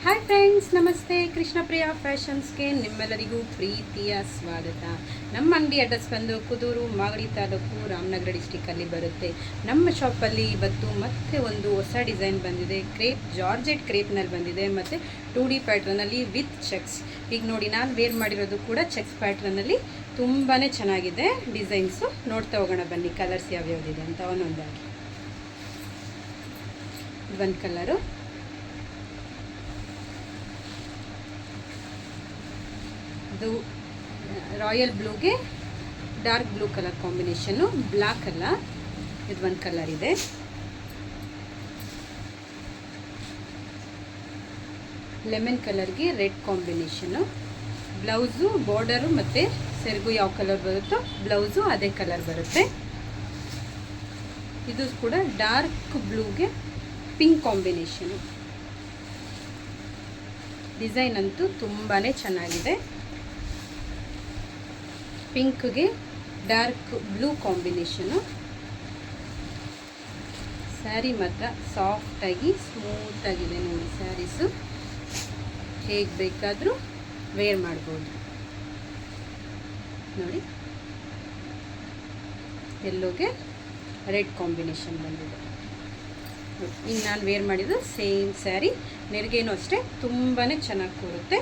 Hi friends, ನಮಸ್ತೆ. ಕೃಷ್ಣಪ್ರಿಯ ಫ್ಯಾಷನ್ಸ್ಗೆ ನಿಮ್ಮೆಲ್ಲರಿಗೂ ಪ್ರೀತಿಯ ಸ್ವಾಗತ. ನಮ್ಮ ಅಂಗಡಿ ಅಡ್ರೆಸ್ ಬಂದು ಕುದೂರು, ಮಾಗಡಿ ತಾಲೂಕು, ರಾಮನಗರ ಡಿಸ್ಟಿಕಲ್ಲಿ ಬರುತ್ತೆ. ನಮ್ಮ ಶಾಪಲ್ಲಿ ಇವತ್ತು ಮತ್ತೆ ಒಂದು ಹೊಸ ಡಿಸೈನ್ ಬಂದಿದೆ. ಕ್ರೇಪ್, ಜಾರ್ಜೆಟ್ ಕ್ರೇಪ್ನಲ್ಲಿ ಬಂದಿದೆ ಮತ್ತು 2D ಪ್ಯಾಟ್ರನಲ್ಲಿ ವಿತ್ ಚೆಕ್ಸ್. ಈಗ ನೋಡಿ, ನಾನು ವೇರ್ ಮಾಡಿರೋದು ಕೂಡ ಚೆಕ್ಸ್ ಪ್ಯಾಟ್ರನಲ್ಲಿ ತುಂಬಾ ಚೆನ್ನಾಗಿದೆ ಡಿಸೈನ್ಸು. ನೋಡ್ತಾ ಹೋಗೋಣ ಬನ್ನಿ, ಕಲರ್ಸ್ ಯಾವ್ಯಾವುದಿದೆ ಅಂತ ಒಂದೊಂದಾಗಿ. ಒಂದು ಕಲರು, ಇದು ರಾಯಲ್ ಬ್ಲೂಗೆ dark blue colour combination, black ಅಲ್ಲ, ಇದು ಒಂದು ಕಲರ್ ಇದೆ. ಲೆಮನ್ ಕಲರ್ಗೆ ರೆಡ್ ಕಾಂಬಿನೇಷನ್ನು. ಬ್ಲೌಸು, ಬಾರ್ಡರು ಮತ್ತು ಸೆರಗು ಯಾವ ಕಲರ್ ಬರುತ್ತೋ ಬ್ಲೌಸು ಅದೇ ಕಲರ್ ಬರುತ್ತೆ. ಇದು ಕೂಡ ಡಾರ್ಕ್ ಬ್ಲೂಗೆ ಪಿಂಕ್ ಕಾಂಬಿನೇಷನು. ಡಿಸೈನ್ ಅಂತೂ ತುಂಬಾ ಚೆನ್ನಾಗಿದೆ. ಪಿಂಕ್ಗೆ ಡಾರ್ಕ್ ಬ್ಲೂ ಕಾಂಬಿನೇಷನು. ಸ್ಯಾರಿ ಮಾತ್ರ ಸಾಫ್ಟಾಗಿ ಸ್ಮೂತಾಗಿದೆ ನೋಡಿ. ಸ್ಯಾರೀಸು ಹೇಗೆ ಬೇಕಾದರೂ ವೇರ್ ಮಾಡ್ಬೋದು ನೋಡಿ. ಎಲ್ಲೋಗೆ ರೆಡ್ ಕಾಂಬಿನೇಷನ್ ಬಂದಿದೆ. ಇನ್ನು ನಾನು ವೇರ್ ಮಾಡಿದ್ದು ಸೇಮ್ ಸ್ಯಾರಿ. ನೆರಿಗೇನು ಅಷ್ಟೇ ತುಂಬಾ ಚೆನ್ನಾಗಿ ಕೂರುತ್ತೆ.